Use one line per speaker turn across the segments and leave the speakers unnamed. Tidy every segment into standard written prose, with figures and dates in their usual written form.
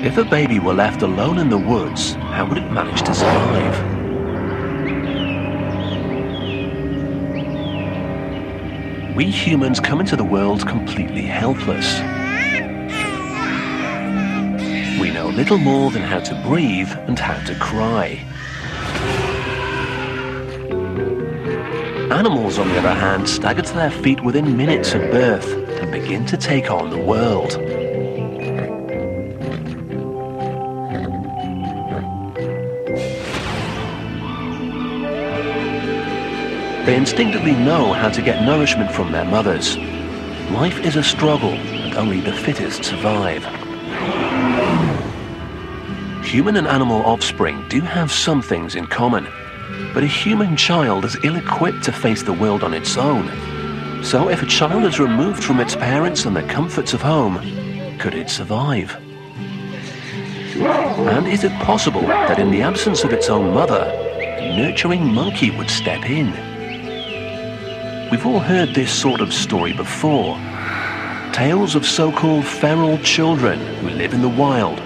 If a baby were left alone in the woods, how would it manage to survive? We humans come into the world completely helpless. We know little more than how to breathe and how to cry. Animals, on the other hand, stagger to their feet within minutes of birth and begin to take on the world. They instinctively know how to get nourishment from their mothers. Life is a struggle, and only the fittest survive. Human and animal offspring do have some things in common, but a human child is ill-equipped to face the world on its own. So if a child is removed from its parents and the comforts of home, could it survive? And is it possible that in the absence of its own mother, a nurturing monkey would step in? We've all heard this sort of story before. Tales of so-called feral children who live in the wild,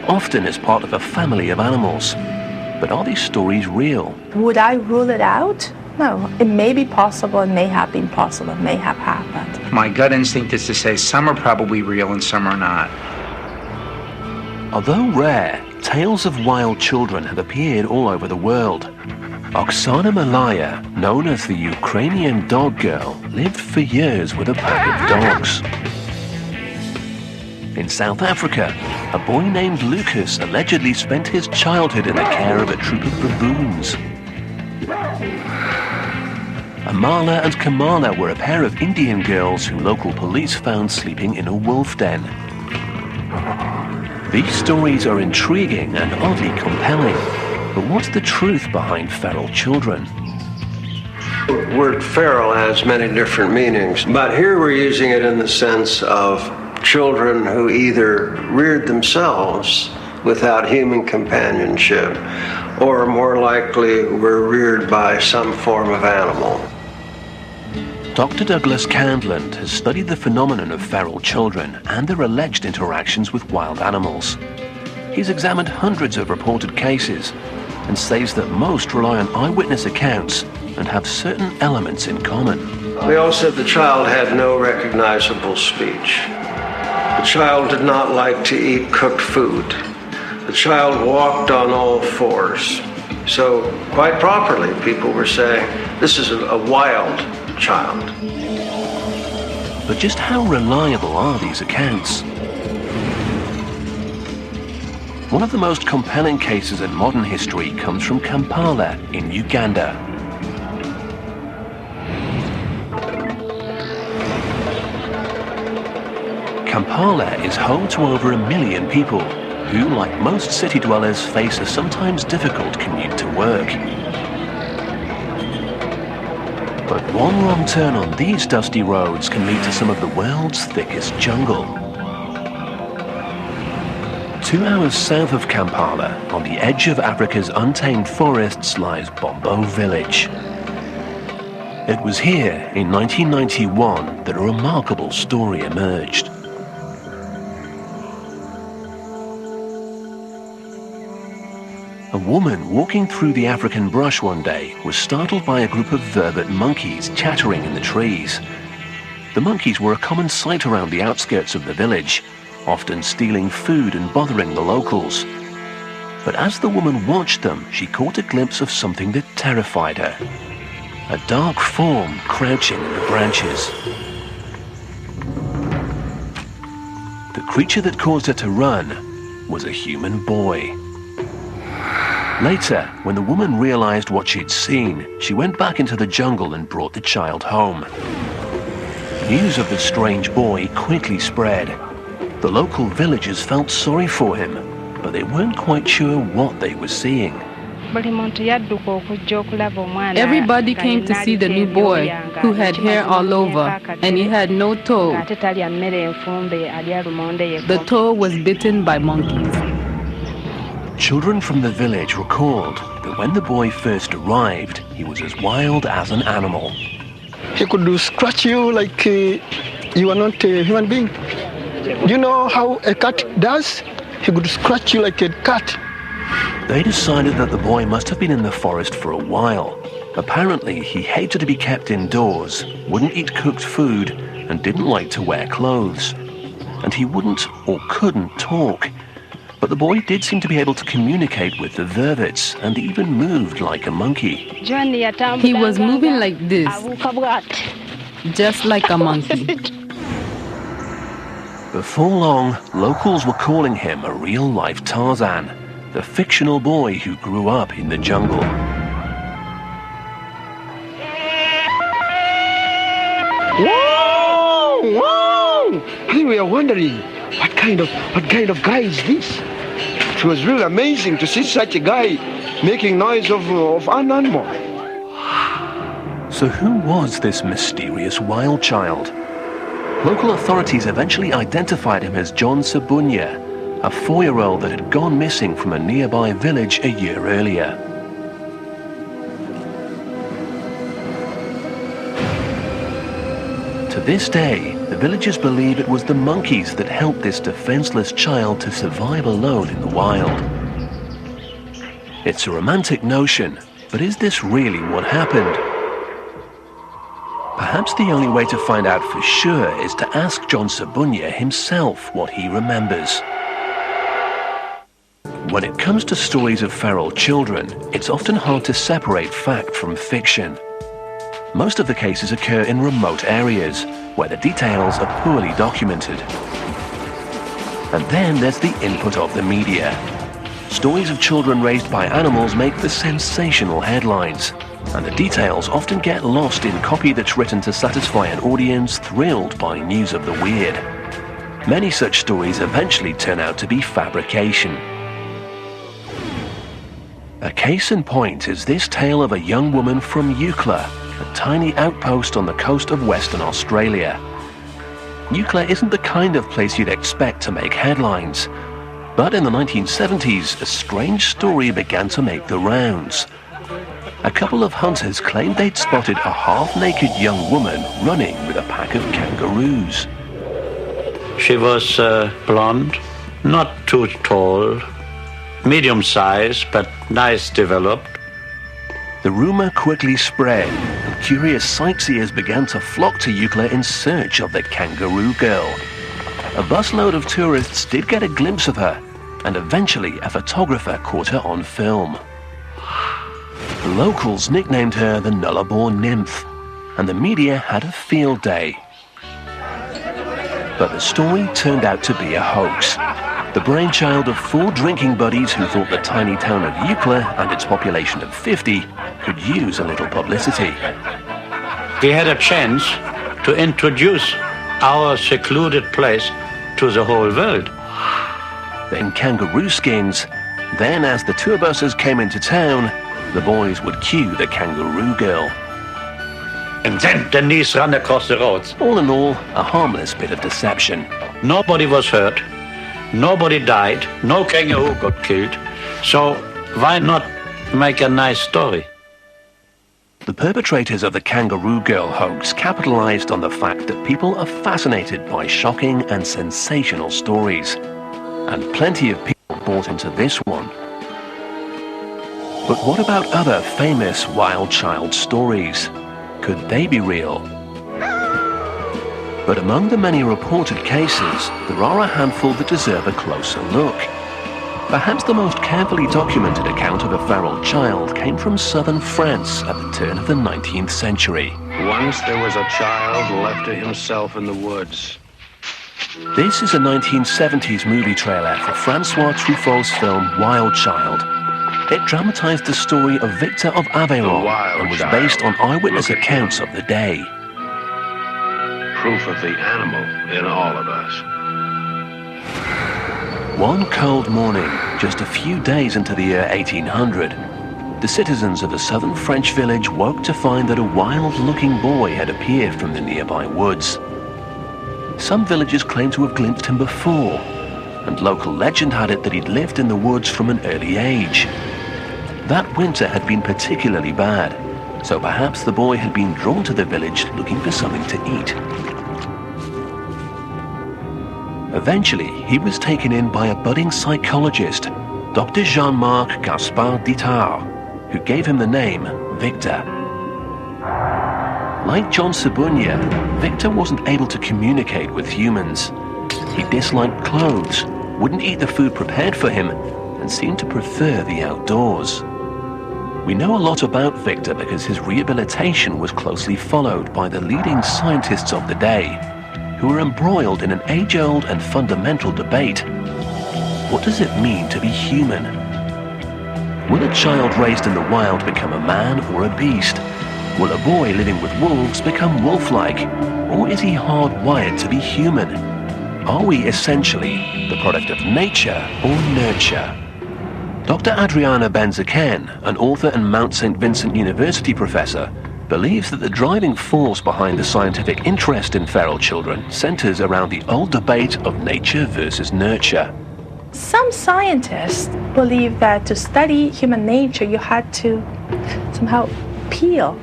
often as part of a family of animals. But are these stories real?
Would I rule it out? No. It may be possible, it may have been possible, it may have happened.
My gut instinct is to say some are probably real and some are not.
Although rare, tales of wild children have appeared all over the world. Oksana Malaya, known as the Ukrainian dog girl, lived for years with a pack of dogs. In South Africa, a boy named Lucas allegedly spent his childhood in the care of a troop of baboons. Amala and Kamala were a pair of Indian girls who local police found sleeping in a wolf den. These stories are intriguing and oddly compelling. But what's the truth behind feral children?
The word feral has many different meanings, but here we're using it in the sense of children who either reared themselves without human companionship, or more likely were reared by some form of animal.
Dr. Douglas Candland has studied the phenomenon of feral children and their alleged interactions with wild animals. He's examined hundreds of reported cases and says that most rely on eyewitness accounts and have certain elements in common.
We all said the child had no recognizable speech. The child did not like to eat cooked food. The child walked on all fours. So quite properly, people were saying, this is a wild child.
But just how reliable are these accounts? One of the most compelling cases in modern history comes from Kampala in Uganda. Kampala is home to over 1 million people who, like most city dwellers, face a sometimes difficult commute to work. But one wrong turn on these dusty roads can lead to some of the world's thickest jungle. 2 hours south of Kampala, on the edge of Africa's untamed forests, lies Bombo Village. It was here, in 1991, that a remarkable story emerged. A woman walking through the African brush one day was startled by a group of vervet monkeys chattering in the trees. The monkeys were a common sight around the outskirts of the village, often stealing food and bothering the locals. But as the woman watched them, she caught a glimpse of something that terrified her. A dark form crouching in the branches. The creature that caused her to run was a human boy. Later, when the woman realized what she'd seen, she went back into the jungle and brought the child home. News of the strange boy quickly spread. The local villagers felt sorry for him, but they weren't quite sure what they were seeing.
Everybody came to see the new boy, who had hair all over, and he had no toe. The toe was bitten by monkeys.
Children from the village recalled that when the boy first arrived, he was as wild as an animal.
He could scratch you like you are not a human being. Do you know how a cat does? he could scratch you like a cat.
They decided that the boy must have been in the forest for a while. Apparently, he hated to be kept indoors, wouldn't eat cooked food, and didn't like to wear clothes. And he wouldn't or couldn't talk. But the boy did seem to be able to communicate with the vervets and even moved like a monkey.
He was moving like this, just like a monkey.
Before long, locals were calling him a real-life Tarzan, the fictional boy who grew up in the jungle.
Whoa! Whoa! We were wondering, what kind of guy is this? It was really amazing to see such a guy making noise of an animal.
So who was this mysterious wild child? Local authorities eventually identified him as John Sabunya, a 4-year-old that had gone missing from a nearby village a year earlier. To this day, the villagers believe it was the monkeys that helped this defenseless child to survive alone in the wild. It's a romantic notion, but is this really what happened? Perhaps the only way to find out for sure is to ask John Sabunya himself what he remembers. When it comes to stories of feral children, it's often hard to separate fact from fiction. Most of the cases occur in remote areas, where the details are poorly documented. And then there's the input of the media. Stories of children raised by animals make for sensational headlines, and the details often get lost in copy that's written to satisfy an audience thrilled by news of the weird. Many such stories eventually turn out to be fabrication. A case in point is this tale of a young woman from Eucla, a tiny outpost on the coast of Western Australia. Eucla isn't the kind of place you'd expect to make headlines, but in the 1970s, a strange story began to make the rounds. A couple of hunters claimed they'd spotted a half-naked young woman running with a pack of kangaroos.
She was blonde, not too tall, medium size, but nice developed.
The rumor quickly spread, and curious sightseers began to flock to Eucla in search of the kangaroo girl. A busload of tourists did get a glimpse of her, and eventually a photographer caught her on film. The locals nicknamed her the Nullarbor Nymph, and the media had a field day. But the story turned out to be a hoax. The brainchild of 4 drinking buddies who thought the tiny town of Eucla and its population of 50 could use a little publicity.
We had a chance to introduce our secluded place to the whole world.
Then kangaroo skins. Then as the tour buses came into town, the boys would cue the kangaroo girl.
And then Denise ran across the roads.
All in all, a harmless bit of deception.
Nobody was hurt. Nobody died. No kangaroo got killed. So why not make a nice story?
The perpetrators of the kangaroo girl hoax capitalized on the fact that people are fascinated by shocking and sensational stories. And plenty of people bought into this one. But what about other famous wild child stories? Could they be real? But among the many reported cases, there are a handful that deserve a closer look. Perhaps the most carefully documented account of a feral child came from southern France at the turn of the 19th century.
Once there was a child left to himself in the woods.
This is a 1970s movie trailer for Francois Truffaut's film Wild Child. It dramatized the story of Victor of Aveyron and was based on eyewitness accounts of the day.
Proof of the animal in all of us.
One cold morning, just a few days into the year 1800, the citizens of a southern French village woke to find that a wild-looking boy had appeared from the nearby woods. Some villagers claimed to have glimpsed him before, and local legend had it that he'd lived in the woods from an early age. That winter had been particularly bad, so perhaps the boy had been drawn to the village looking for something to eat. Eventually, he was taken in by a budding psychologist, Dr. Jean-Marc Gaspard Dittard, who gave him the name Victor. Like John Sabunya, Victor wasn't able to communicate with humans. He disliked clothes, wouldn't eat the food prepared for him, and seemed to prefer the outdoors. We know a lot about Victor because his rehabilitation was closely followed by the leading scientists of the day, who were embroiled in an age-old and fundamental debate. What does it mean to be human? Will a child raised in the wild become a man or a beast? Will a boy living with wolves become wolf-like? Or is he hardwired to be human? Are we essentially the product of nature or nurture? Dr. Adriana Benzaken, an author and Mount St. Vincent University professor, believes that the driving force behind the scientific interest in feral children centers around the old debate of nature versus nurture.
Some scientists believe that to study human nature, you had to somehow peel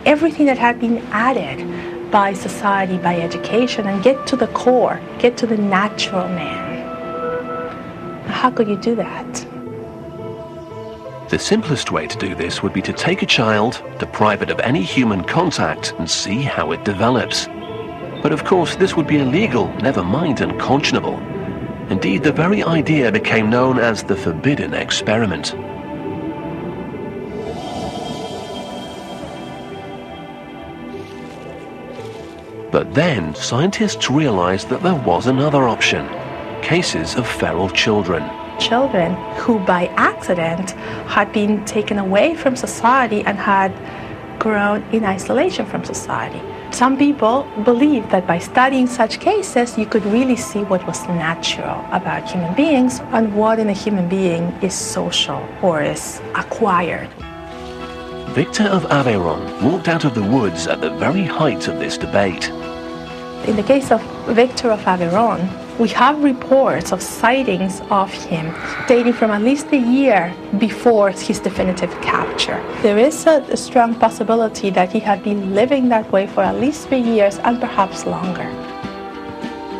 everything that had been added by society, by education, and get to the core, get to the natural man. How could you do that?
The simplest way to do this would be to take a child, deprive it of any human contact, and see how it develops. But of course, this would be illegal, never mind unconscionable. Indeed, the very idea became known as the forbidden experiment. But then, scientists realized that there was another option: cases of feral children.
Children who by accident had been taken away from society and had grown in isolation from society. Some people believe that by studying such cases, you could really see what was natural about human beings and what in a human being is social or is acquired.
Victor of Aveyron walked out of the woods at the very height of this debate.
In the case of Victor of Aveyron, we have reports of sightings of him dating from at least a year before his definitive capture. There is a strong possibility that he had been living that way for at least 3 years and perhaps longer.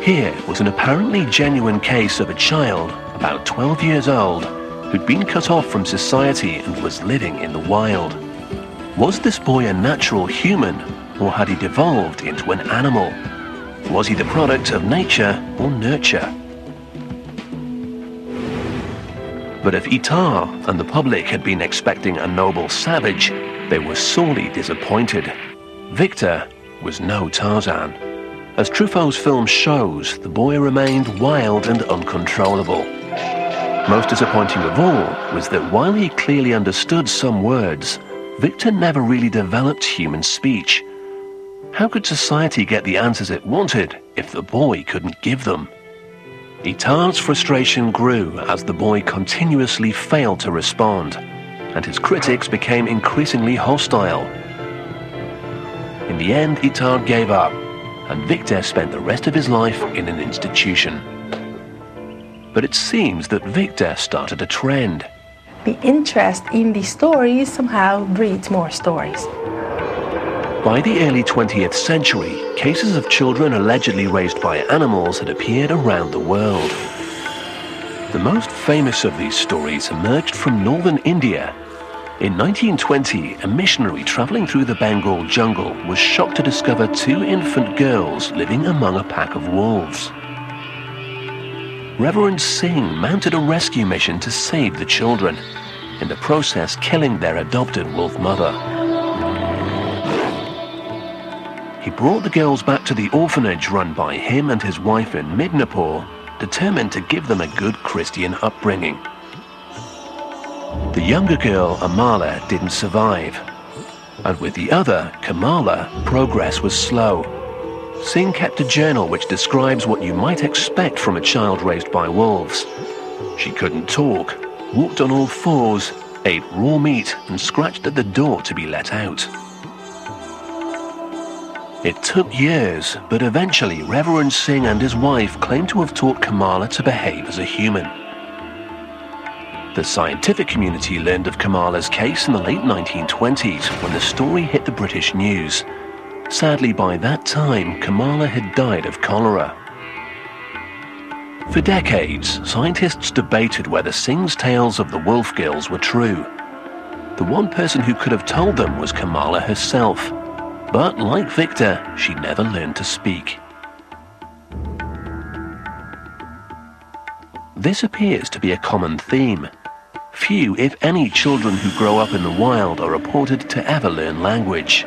Here was an apparently genuine case of a child, about 12 years old, who'd been cut off from society and was living in the wild. Was this boy a natural human, or had he devolved into an animal? Was he the product of nature or nurture? But if Itard and the public had been expecting a noble savage, they were sorely disappointed. Victor was no Tarzan. As Truffaut's film shows, the boy remained wild and uncontrollable. Most disappointing of all was that while he clearly understood some words, Victor never really developed human speech. How could society get the answers it wanted if the boy couldn't give them? Itard's frustration grew as the boy continuously failed to respond, and his critics became increasingly hostile. In the end, Itard gave up, and Victor spent the rest of his life in an institution. But it seems that Victor started a trend.
The interest in these stories somehow breeds more stories.
By the early 20th century, cases of children allegedly raised by animals had appeared around the world. The most famous of these stories emerged from northern India. In 1920, a missionary traveling through the Bengal jungle was shocked to discover 2 infant girls living among a pack of wolves. Reverend Singh mounted a rescue mission to save the children, in the process killing their adopted wolf mother. He brought the girls back to the orphanage run by him and his wife in Midnapore, determined to give them a good Christian upbringing. The younger girl, Amala, didn't survive, and with the other, Kamala, progress was slow. Singh kept a journal which describes what you might expect from a child raised by wolves. She couldn't talk, walked on all fours, ate raw meat, and scratched at the door to be let out. It took years, but eventually Reverend Singh and his wife claimed to have taught Kamala to behave as a human. The scientific community learned of Kamala's case in the late 1920s when the story hit the British news. Sadly, by that time, Kamala had died of cholera. For decades, scientists debated whether Singh's tales of the wolf girls were true. The one person who could have told them was Kamala herself. But like Victor, she never learned to speak. This appears to be a common theme. Few, if any, children who grow up in the wild are reported to ever learn language.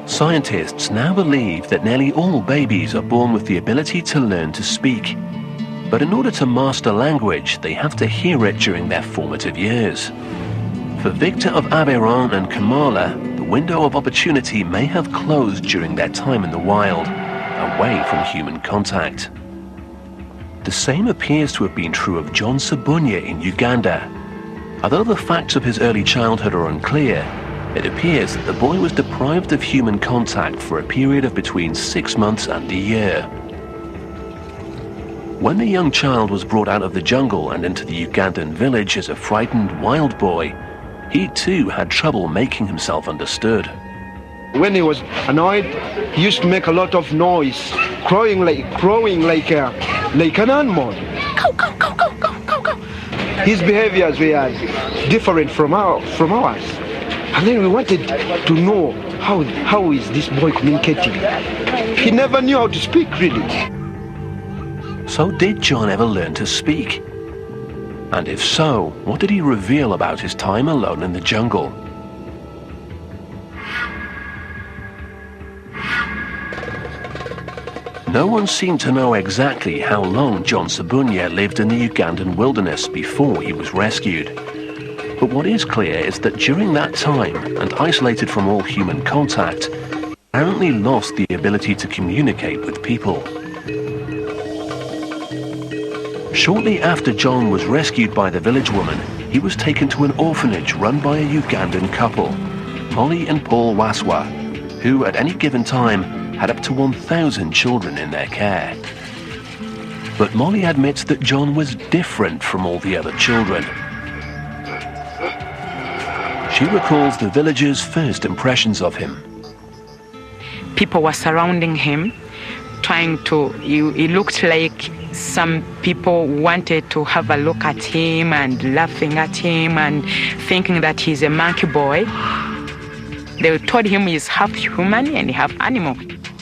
Scientists now believe that nearly all babies are born with the ability to learn to speak. But in order to master language, they have to hear it during their formative years. For Victor of Aveyron and Kamala, the window of opportunity may have closed during their time in the wild, away from human contact. The same appears to have been true of John Sabunya in Uganda. Although the facts of his early childhood are unclear, it appears that the boy was deprived of human contact for a period of between 6 months and a year. When the young child was brought out of the jungle and into the Ugandan village as a frightened wild boy, he too had trouble making himself understood.
When he was annoyed, he used to make a lot of noise, crowing like an animal. Go. His behaviors were different from ours. And then we wanted to know how is this boy communicating. He never knew how to speak, really.
So did John ever learn to speak? And if so, what did he reveal about his time alone in the jungle? No one seemed to know exactly how long John Sabunya lived in the Ugandan wilderness before he was rescued. But what is clear is that during that time, and isolated from all human contact, he apparently lost the ability to communicate with people. Shortly after John was rescued by the village woman, he was taken to an orphanage run by a Ugandan couple, Molly and Paul Waswa, who at any given time had up to 1,000 children in their care. But Molly admits that John was different from all the other children. She recalls the villagers' first impressions of him.
People were surrounding him, he looked like some people wanted to have a look at him and laughing at him and thinking that he's a monkey boy. They told him he's half human and half animal.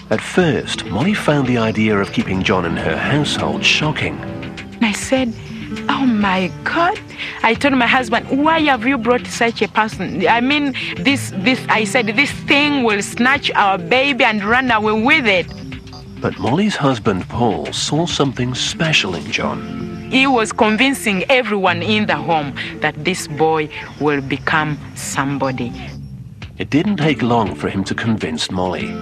At first, Molly found the idea of keeping John in her household shocking.
I said, oh my God. I told my husband, why have you brought such a person? I mean, I said, this thing will snatch our baby and run away with it.
But Molly's husband, Paul, saw something special in John.
He was convincing everyone in the home that this boy will become somebody.
It didn't take long for him to convince Molly.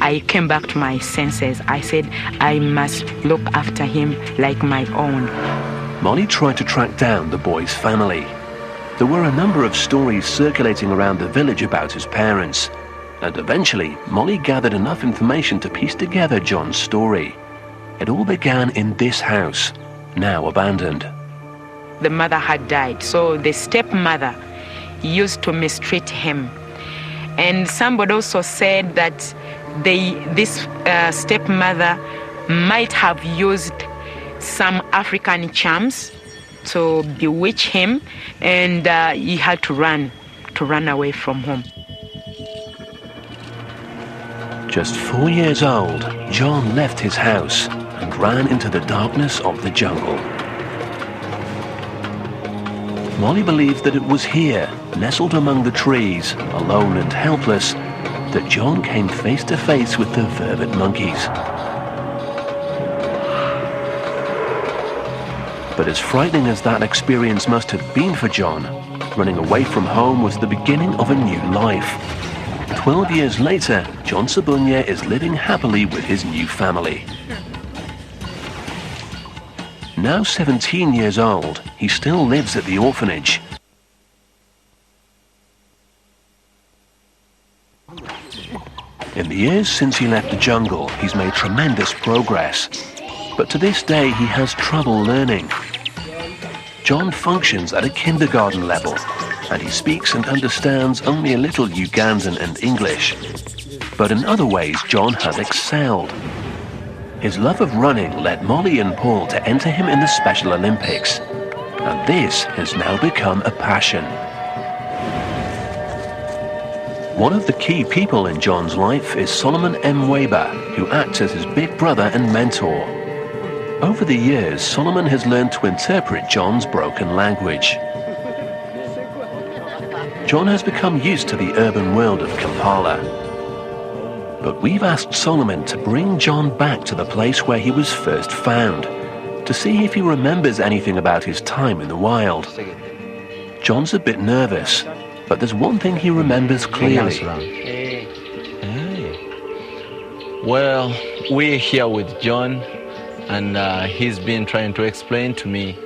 I came back to my senses. I said, I must look after him like my own.
Molly tried to track down the boy's family. There were a number of stories circulating around the village about his parents, and eventually Molly gathered enough information to piece together John's story. It all began in this house, now abandoned.
The mother had died, so the stepmother used to mistreat him. And somebody also said that this stepmother might have used some African charms to bewitch him, and he had to run away from home.
Just 4 years old, John left his house and ran into the darkness of the jungle. Molly believes that it was here, nestled among the trees, alone and helpless, that John came face to face with the vervet monkeys. But as frightening as that experience must have been for John, running away from home was the beginning of a new life. 12 years later, John Sabunya is living happily with his new family. Now 17 years old, he still lives at the orphanage. In the years since he left the jungle, he's made tremendous progress. But to this day, he has trouble learning. John functions at a kindergarten level, and he speaks and understands only a little Ugandan and English. But in other ways, John has excelled. His love of running led Molly and Paul to enter him in the Special Olympics. And this has now become a passion. One of the key people in John's life is Solomon M. Weber, who acts as his big brother and mentor. Over the years, Solomon has learned to interpret John's broken language. John has become used to the urban world of Kampala. But we've asked Solomon to bring John back to the place where he was first found, to see if he remembers anything about his time in the wild. John's a bit nervous, but there's one thing he remembers clearly.
Well, we're here with John, and he's been trying to explain to me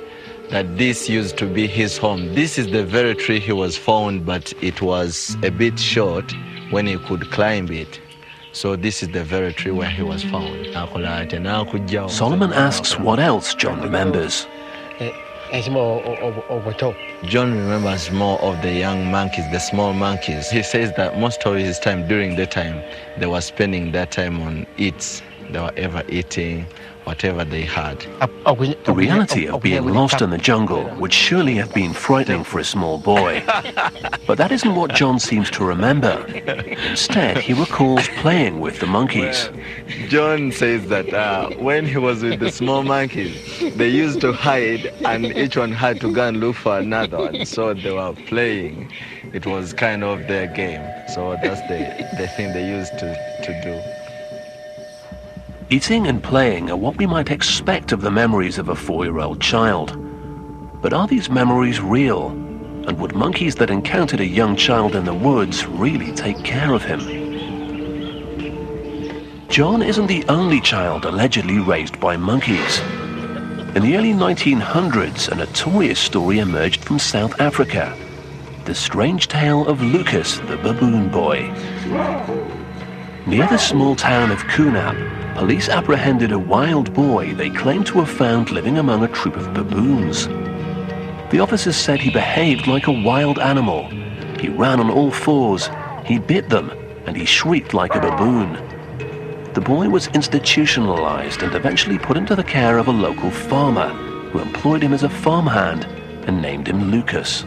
that this used to be his home. This is the very tree he was found, but it was a bit short when he could climb it. So this is the very tree where he was found.
Solomon asks what else John remembers.
John remembers more of the young monkeys, the small monkeys. He says that most of his time, during the time, they were spending that time on eats. They were ever eating whatever they had.
The reality of being lost in the jungle would surely have been frightening for a small boy. But that isn't what John seems to remember. Instead, he recalls playing with the monkeys.
John says that when he was with the small monkeys, they used to hide and each one had to go and look for another one. So they were playing. It was kind of their game. So that's the thing they used to do.
Eating and playing are what we might expect of the memories of a 4-year-old child. But are these memories real? And would monkeys that encountered a young child in the woods really take care of him? John isn't the only child allegedly raised by monkeys. In the early 1900s, a notorious story emerged from South Africa. The strange tale of Lucas, the baboon boy. Near the small town of Kunap, police apprehended a wild boy they claimed to have found living among a troop of baboons. The officers said he behaved like a wild animal. He ran on all fours, he bit them, and he shrieked like a baboon. The boy was institutionalized and eventually put into the care of a local farmer, who employed him as a farmhand and named him Lucas.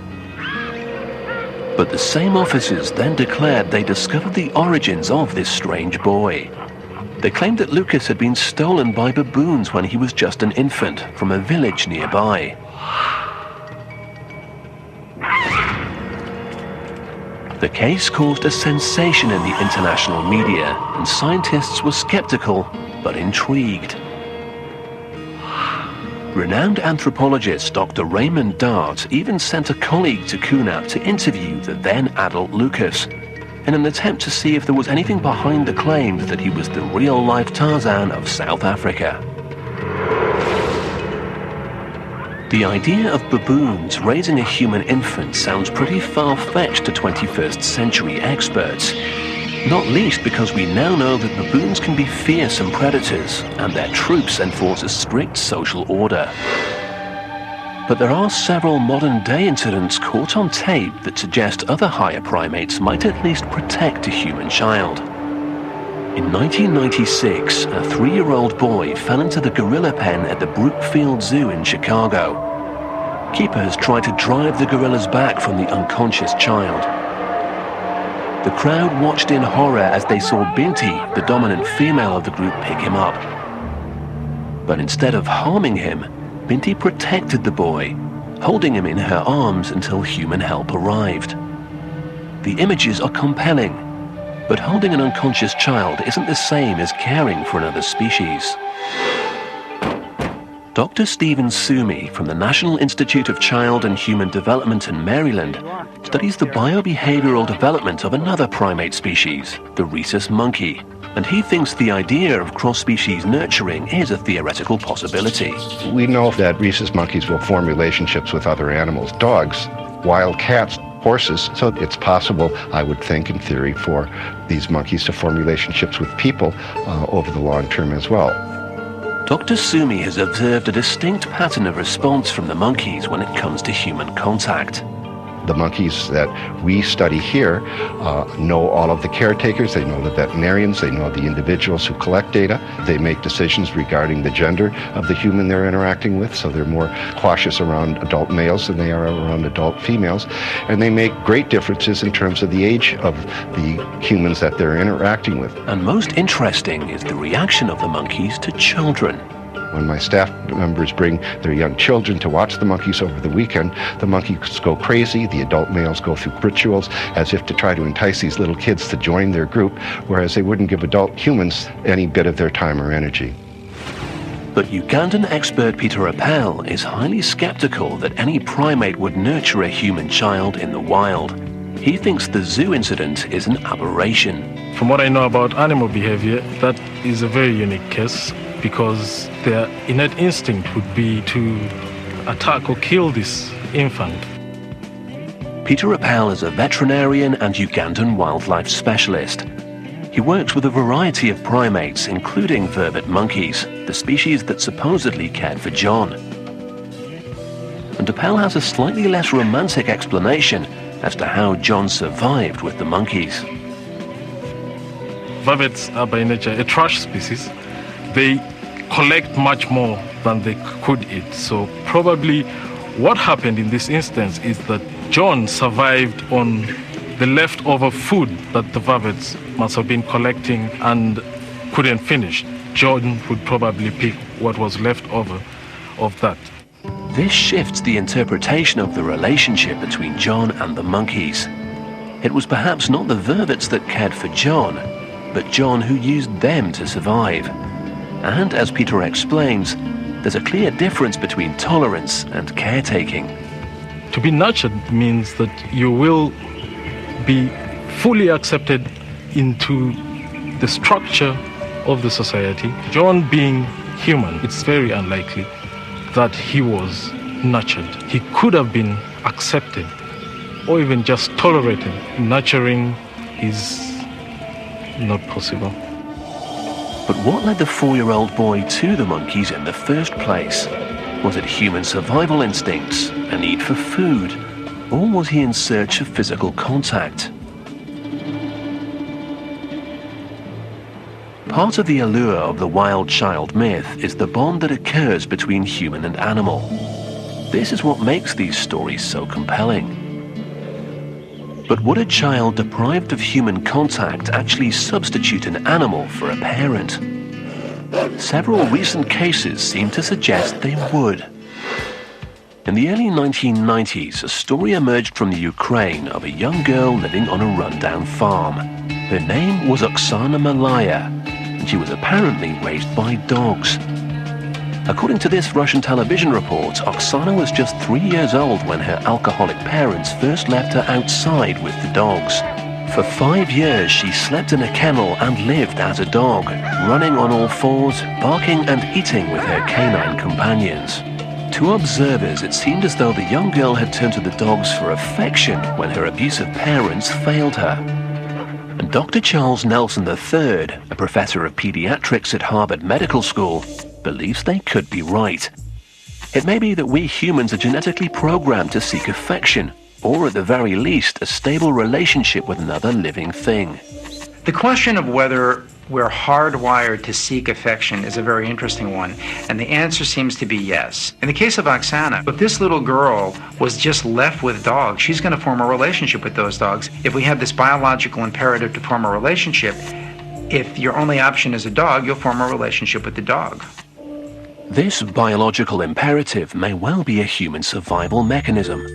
But the same officers then declared they discovered the origins of this strange boy. They claimed that Lucas had been stolen by baboons when he was just an infant from a village nearby. The case caused a sensation in the international media, and scientists were skeptical but intrigued. Renowned anthropologist Dr. Raymond Dart even sent a colleague to Kunap to interview the then adult Lucas, in an attempt to see if there was anything behind the claims that he was the real-life Tarzan of South Africa. The idea of baboons raising a human infant sounds pretty far-fetched to 21st century experts, not least because we now know that baboons can be fearsome predators and their troops enforce a strict social order. But there are several modern-day incidents caught on tape that suggest other higher primates might at least protect a human child. In 1996, a 3-year-old boy fell into the gorilla pen at the Brookfield Zoo in Chicago. Keepers tried to drive the gorillas back from the unconscious child. The crowd watched in horror as they saw Binti, the dominant female of the group, pick him up. But instead of harming him, Binti protected the boy, holding him in her arms until human help arrived. The images are compelling, but holding an unconscious child isn't the same as caring for another species. Dr. Stephen Sumi from the National Institute of Child and Human Development in Maryland studies the biobehavioral development of another primate species, the rhesus monkey, and he thinks the idea of cross-species nurturing is a theoretical possibility.
We know that rhesus monkeys will form relationships with other animals, dogs, wild cats, horses, so it's possible, I would think, in theory, for these monkeys to form relationships with people over the long term as well.
Dr. Sumi has observed a distinct pattern of response from the monkeys when it comes to human contact.
The monkeys that we study here know all of the caretakers, they know the veterinarians, they know the individuals who collect data. They make decisions regarding the gender of the human they're interacting with, so they're more cautious around adult males than they are around adult females. And they make great differences in terms of the age of the humans that they're interacting with.
And most interesting is the reaction of the monkeys to children.
When my staff members bring their young children to watch the monkeys over the weekend, the monkeys go crazy, the adult males go through rituals as if to try to entice these little kids to join their group, whereas they wouldn't give adult humans any bit of their time or energy.
But Ugandan expert Peter Appel is highly skeptical that any primate would nurture a human child in the wild. He thinks the zoo incident is an aberration.
From what I know about animal behavior, that is a very unique case, because their innate instinct would be to attack or kill this infant.
Peter Appel is a veterinarian and Ugandan wildlife specialist. He works with a variety of primates, including vervet monkeys, the species that supposedly cared for John. And Appel has a slightly less romantic explanation as to how John survived with the monkeys.
Vervets are by nature a trash species. They collect much more than they could eat. So probably what happened in this instance is that John survived on the leftover food that the vervets must have been collecting and couldn't finish. John would probably pick what was left over of that.
This shifts the interpretation of the relationship between John and the monkeys. It was perhaps not the vervets that cared for John, but John who used them to survive. And as Peter explains, there's a clear difference between tolerance and caretaking.
To be nurtured means that you will be fully accepted into the structure of the society. John being human, it's very unlikely that he was nurtured. He could have been accepted or even just tolerated. Nurturing is not possible.
But what led the 4-year-old boy to the monkeys in the first place? Was it human survival instincts, a need for food, or was he in search of physical contact? Part of the allure of the wild child myth is the bond that occurs between human and animal. This is what makes these stories so compelling. But would a child deprived of human contact actually substitute an animal for a parent? Several recent cases seem to suggest they would. In the early 1990s, a story emerged from the Ukraine of a young girl living on a rundown farm. Her name was Oksana Malaya, and she was apparently raised by dogs. According to this Russian television report, Oksana was just 3 years old when her alcoholic parents first left her outside with the dogs. For 5 years, she slept in a kennel and lived as a dog, running on all fours, barking and eating with her canine companions. To observers, it seemed as though the young girl had turned to the dogs for affection when her abusive parents failed her. And Dr. Charles Nelson III, a professor of pediatrics at Harvard Medical School, believes they could be right. It may be that we humans are genetically programmed to seek affection, or at the very least, a stable relationship with another living thing.
The question of whether we're hardwired to seek affection is a very interesting one, and the answer seems to be yes. In the case of Oksana, if this little girl was just left with dogs, she's going to form a relationship with those dogs. If we have this biological imperative to form a relationship, if your only option is a dog, you'll form a relationship with the dog.
This biological imperative may well be a human survival mechanism.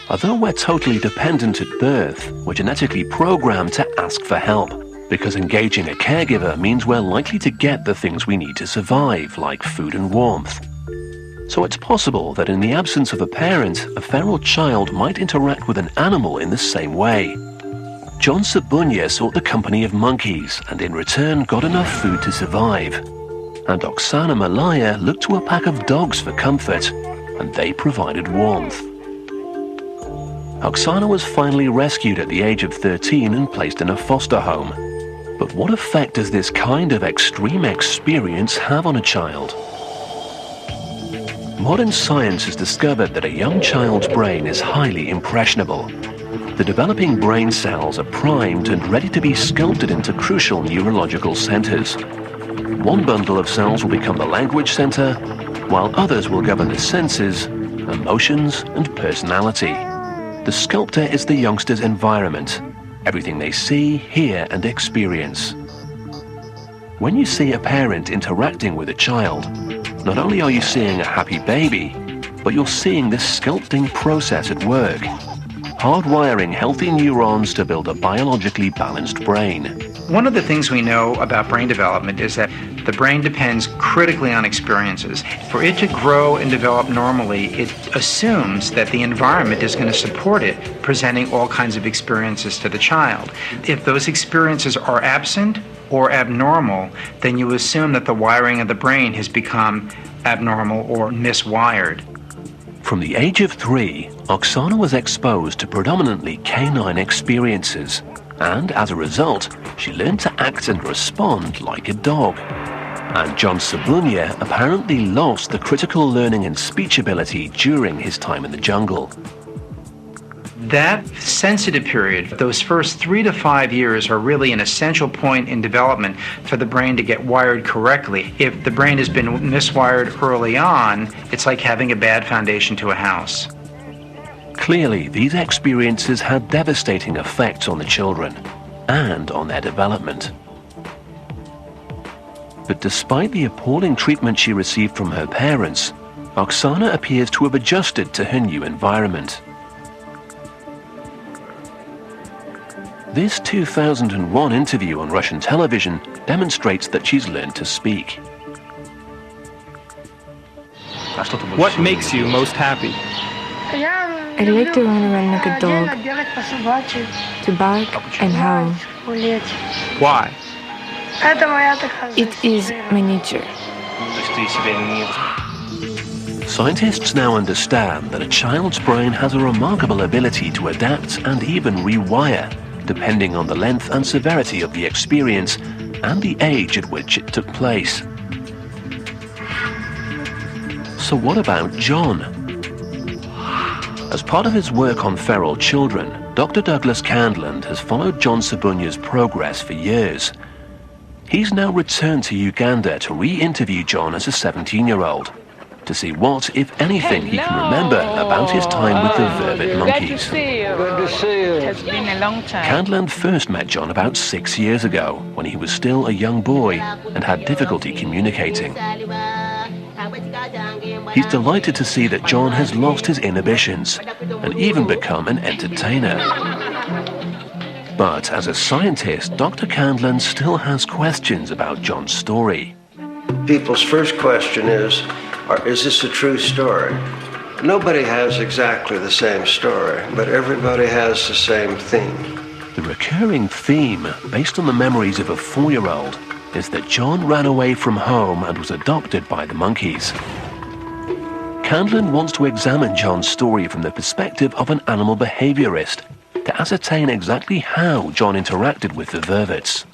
Although we're totally dependent at birth, we're genetically programmed to ask for help, because engaging a caregiver means we're likely to get the things we need to survive, like food and warmth. So it's possible that in the absence of a parent, a feral child might interact with an animal in the same way. John Sabunya sought the company of monkeys and in return got enough food to survive. And Oksana Malaya looked to a pack of dogs for comfort, and they provided warmth. Oksana was finally rescued at the age of 13 and placed in a foster home. But what effect does this kind of extreme experience have on a child? Modern science has discovered that a young child's brain is highly impressionable. The developing brain cells are primed and ready to be sculpted into crucial neurological centers. One bundle of cells will become the language center, while others will govern the senses, emotions, and personality. The sculptor is the youngster's environment, everything they see, hear, and experience. When you see a parent interacting with a child, not only are you seeing a happy baby, but you're seeing this sculpting process at work, hardwiring healthy neurons to build a biologically balanced brain.
One of the things we know about brain development is that the brain depends critically on experiences. For it to grow and develop normally, it assumes that the environment is going to support it, presenting all kinds of experiences to the child. If those experiences are absent or abnormal, then you assume that the wiring of the brain has become abnormal or miswired.
From the age of 3, Oksana was exposed to predominantly canine experiences, and as a result, she learned to act and respond like a dog. And John Sabunya apparently lost the critical learning and speech ability during his time in the jungle.
That sensitive period, those first 3 to 5 years, are really an essential point in development for the brain to get wired correctly. If the brain has been miswired early on, it's like having a bad foundation to a house.
Clearly, these experiences had devastating effects on the children and on their development. But despite the appalling treatment she received from her parents, Oksana appears to have adjusted to her new environment. This 2001 interview on Russian television demonstrates that she's learned to speak.
What makes you most happy?
I like to run around like a dog, to bark and howl.
Why?
It is my nature.
Scientists now understand that a child's brain has a remarkable ability to adapt and even rewire, depending on the length and severity of the experience and the age at which it took place. So what about John? As part of his work on feral children, Dr. Douglas Candland has followed John Sabunya's progress for years. He's now returned to Uganda to re-interview John as a 17-year-old, to see what, if anything, he can remember about his time with the vervet monkeys.
Good to see you. It has been a long time.
Candland first met John about 6 years ago, when he was still a young boy and had difficulty communicating. He's delighted to see that John has lost his inhibitions and even become an entertainer. But as a scientist, Dr. Candland still has questions about John's story.
People's first question is this a true story? Nobody has exactly the same story, but everybody has the same theme.
The recurring theme, based on the memories of a 4-year-old, is that John ran away from home and was adopted by the monkeys. Candland wants to examine John's story from the perspective of an animal behaviorist to ascertain exactly how John interacted with the vervets.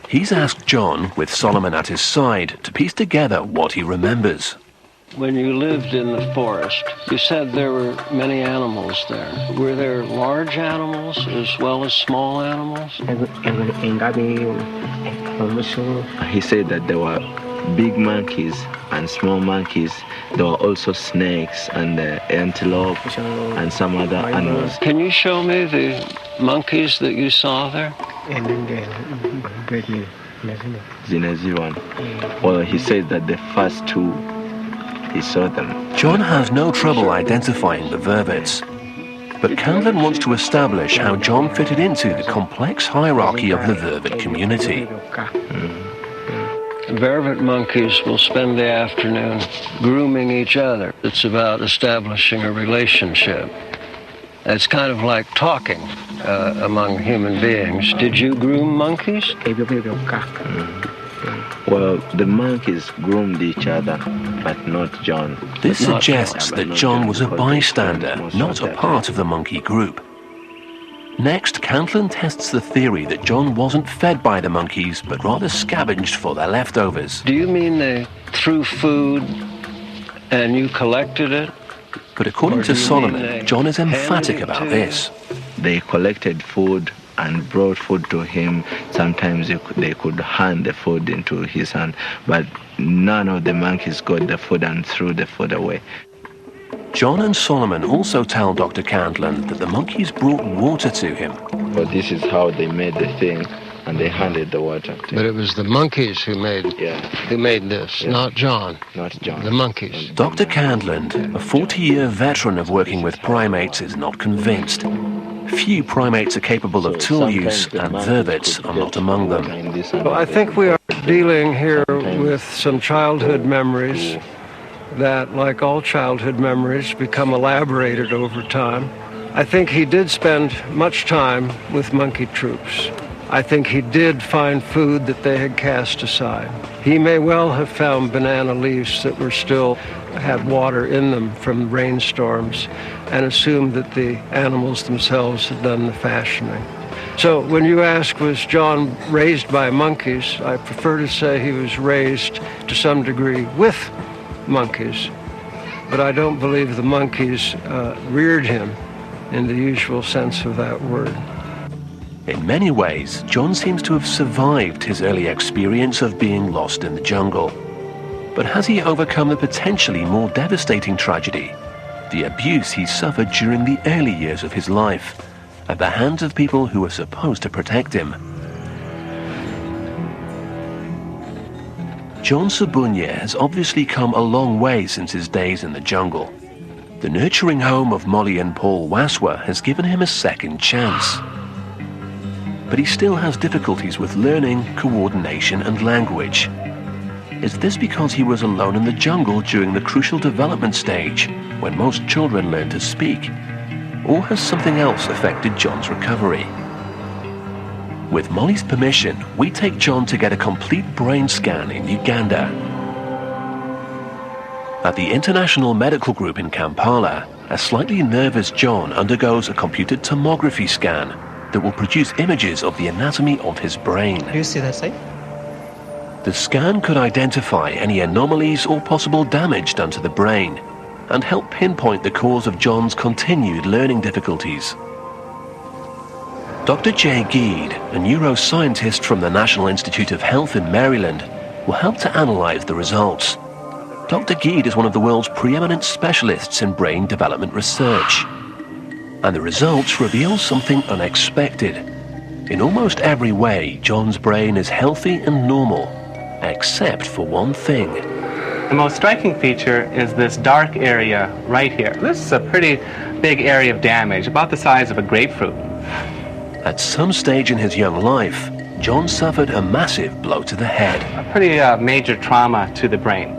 He's asked John, with Solomon at his side, to piece together what he remembers.
When you lived in the forest, you said there were many animals there. Were there large animals as well as small animals?
He said that there were big monkeys and small monkeys. There were also snakes and antelope and some other animals.
Can you show me the monkeys that you saw there?
Well, he said that the first 2 he saw them.
John has no trouble identifying the vervets, but Candland wants to establish how John fitted into the complex hierarchy of the vervet community.
Vervet monkeys will spend the afternoon grooming each other. It's about establishing a relationship. It's kind of like talking among human beings. Did you groom monkeys?
Well, the monkeys groomed each other, but not John.
This suggests that John was a bystander, not a part of the monkey group. Next, Candland tests the theory that John wasn't fed by the monkeys, but rather scavenged for their leftovers.
Do you mean they threw food And you collected it?
But according to Solomon, John is emphatic about this.
They collected food and brought food to him. Sometimes they could hand the food into his hand, but none of the monkeys got the food and threw the food away.
John and Solomon also tell Dr. Candland that the monkeys brought water to him.
But this is how they made the thing, and they handed the water to him.
But it was the monkeys who made this, not John.
Not John.
The monkeys.
Dr. Candland, a 40-year veteran of working with primates, is not convinced. Few primates are capable of tool use, and vervets are not among them.
Well, I think we are dealing here with some childhood memories that, like all childhood memories, become elaborated over time. I think he did spend much time with monkey troops. I think he did find food that they had cast aside. He may well have found banana leaves that were still had water in them from rainstorms and assumed that the animals themselves had done the fashioning. So when you ask, was John raised by monkeys, I prefer to say he was raised to some degree with monkeys. But I don't believe the monkeys reared him in the usual sense of that word.
In many ways, John seems to have survived his early experience of being lost in the jungle. But has he overcome the potentially more devastating tragedy, the abuse he suffered during the early years of his life, at the hands of people who were supposed to protect him? John Subunya has obviously come a long way since his days in the jungle. The nurturing home of Molly and Paul Waswa has given him a second chance. But he still has difficulties with learning, coordination and language. Is this because he was alone in the jungle during the crucial development stage, when most children learn to speak? Or has something else affected John's recovery? With Molly's permission, we take John to get a complete brain scan in Uganda. At the International Medical Group in Kampala, a slightly nervous John undergoes a computed tomography scan that will produce images of the anatomy of his brain.
Do you see that side?
The scan could identify any anomalies or possible damage done to the brain and help pinpoint the cause of John's continued learning difficulties. Dr. Jay Geed, a neuroscientist from the National Institute of Health in Maryland, will help to analyze the results. Dr. Geed is one of the world's preeminent specialists in brain development research. And the results reveal something unexpected. In almost every way, John's brain is healthy and normal, except for one thing.
The most striking feature is this dark area right here. This is a pretty big area of damage, about the size of a grapefruit.
At some stage in his young life, John suffered a massive blow to the head.
A pretty major trauma to the brain.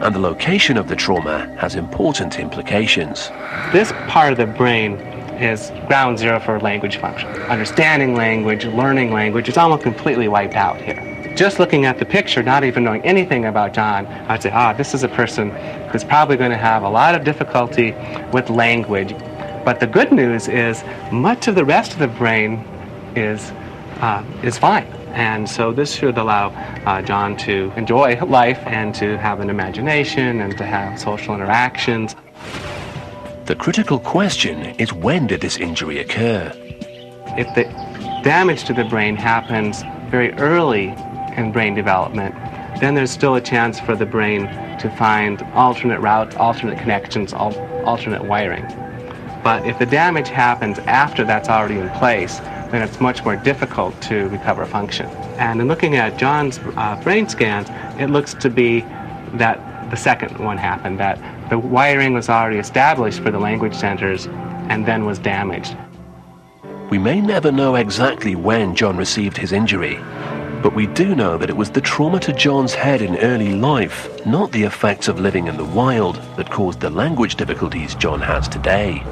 And the location of the trauma has important implications.
This part of the brain is ground zero for language function. Understanding language, learning language, it's almost completely wiped out here. Just looking at the picture, not even knowing anything about John, I'd say, this is a person who's probably going to have a lot of difficulty with language. But the good news is much of the rest of the brain is fine. And so this should allow John to enjoy life and to have an imagination and to have social interactions.
The critical question is, when did this injury occur?
If the damage to the brain happens very early in brain development, then there's still a chance for the brain to find alternate routes, alternate connections, alternate wiring. But if the damage happens after that's already in place, then it's much more difficult to recover function. And in looking at John's brain scans, it looks to be that the second one happened, that the wiring was already established for the language centers and then was damaged.
We may never know exactly when John received his injury, but we do know that it was the trauma to John's head in early life, not the effects of living in the wild, that caused the language difficulties John has today.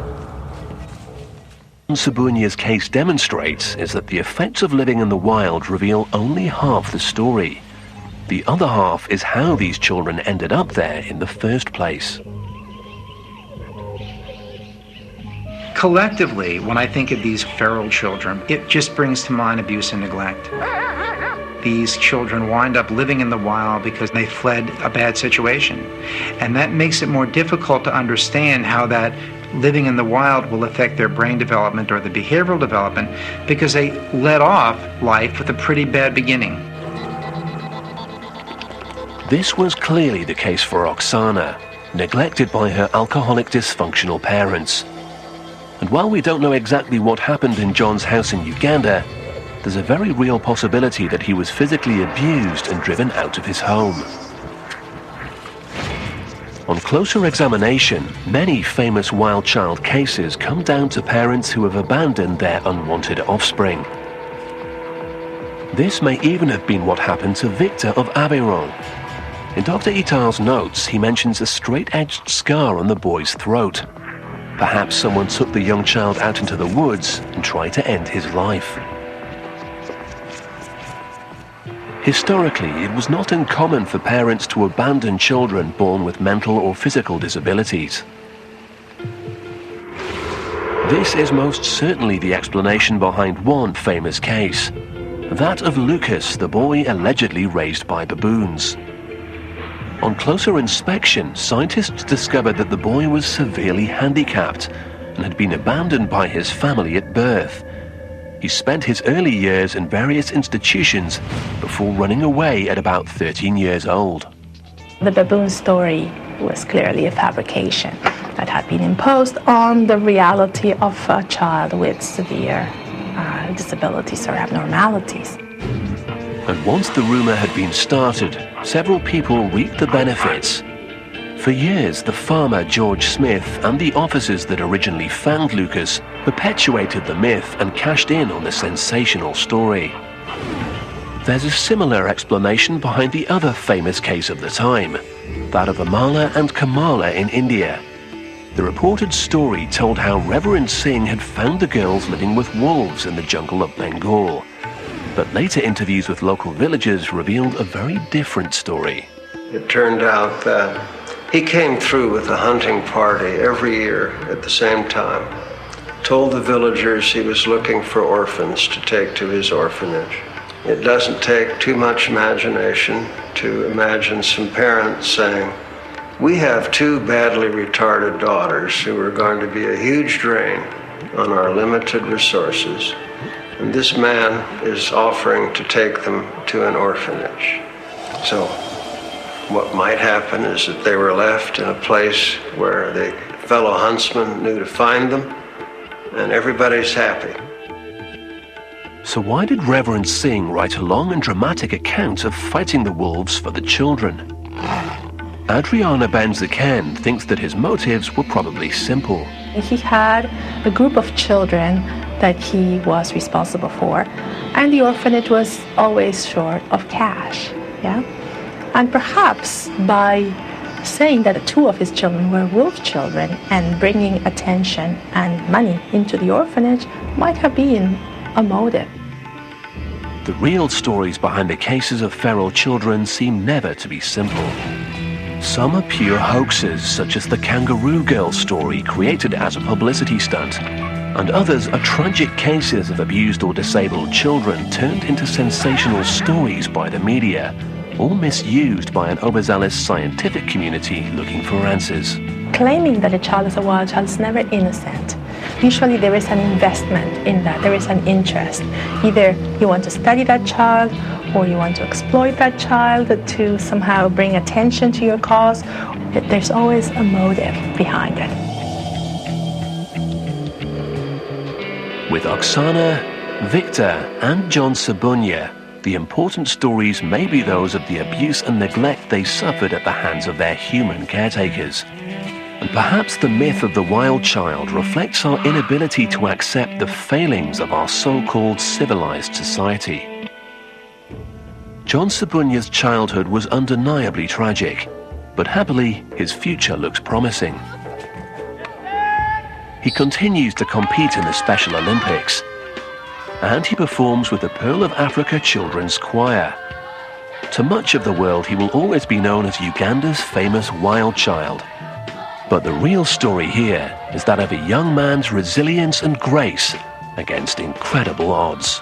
What Subunya's case demonstrates is that the effects of living in the wild reveal only half the story. The other half is how these children ended up there in the first place.
Collectively, when I think of these feral children, it just brings to mind abuse and neglect. these children wind up living in the wild because they fled a bad situation. And that makes it more difficult to understand how that living in the wild will affect their brain development or the behavioral development, because they led off life with a pretty bad beginning.
This was clearly the case for Oksana, neglected by her alcoholic, dysfunctional parents. And while we don't know exactly what happened in John's house in Uganda, there's a very real possibility that he was physically abused and driven out of his home. On closer examination, many famous wild child cases come down to parents who have abandoned their unwanted offspring. This may even have been what happened to Victor of Aveyron. In Dr. Itard's notes, he mentions a straight-edged scar on the boy's throat. Perhaps someone took the young child out into the woods and tried to end his life. Historically, it was not uncommon for parents to abandon children born with mental or physical disabilities. This is most certainly the explanation behind one famous case, that of Lucas, the boy allegedly raised by baboons. On closer inspection, scientists discovered that the boy was severely handicapped and had been abandoned by his family at birth. He spent his early years in various institutions before running away at about 13 years old.
The baboon story was clearly a fabrication that had been imposed on the reality of a child with severe disabilities or abnormalities.
And once the rumor had been started, several people reaped the benefits. For years, the farmer George Smith and the officers that originally found Lucas perpetuated the myth and cashed in on the sensational story. There's a similar explanation behind the other famous case of the time, that of Amala and Kamala in India. The reported story told how Reverend Singh had found the girls living with wolves in the jungle of Bengal. But later interviews with local villagers revealed a very different story.
It turned out that he came through with a hunting party every year at the same time, told the villagers he was looking for orphans to take to his orphanage. It doesn't take too much imagination to imagine some parents saying, "We have two badly retarded daughters who are going to be a huge drain on our limited resources, and this man is offering to take them to an orphanage." So what might happen is that they were left in a place where the fellow huntsman knew to find them, and everybody's happy.
So why did Reverend Singh write a long and dramatic account of fighting the wolves for the children? Adriana Benzaken thinks that his motives were probably simple.
He had a group of children that he was responsible for, and the orphanage was always short of cash. Yeah? And perhaps by saying that two of his children were wolf children and bringing attention and money into the orphanage might have been a motive.
The real stories behind the cases of feral children seem never to be simple. Some are pure hoaxes, such as the Kangaroo Girl story created as a publicity stunt, and others are tragic cases of abused or disabled children turned into sensational stories by the media, or misused by an overzealous scientific community looking for answers.
Claiming that a child is a wild child is never innocent. Usually there is an investment in that, there is an interest. Either you want to study that child, or you want to exploit that child to somehow bring attention to your cause. There's always a motive behind it.
With Oksana, Victor, and John Sabunya, the important stories may be those of the abuse and neglect they suffered at the hands of their human caretakers. And perhaps the myth of the wild child reflects our inability to accept the failings of our so-called civilized society. John Sabunya's childhood was undeniably tragic, but happily, his future looks promising. He continues to compete in the Special Olympics, and he performs with the Pearl of Africa Children's Choir. To much of the world, he will always be known as Uganda's famous wild child. But the real story here is that of a young man's resilience and grace against incredible odds.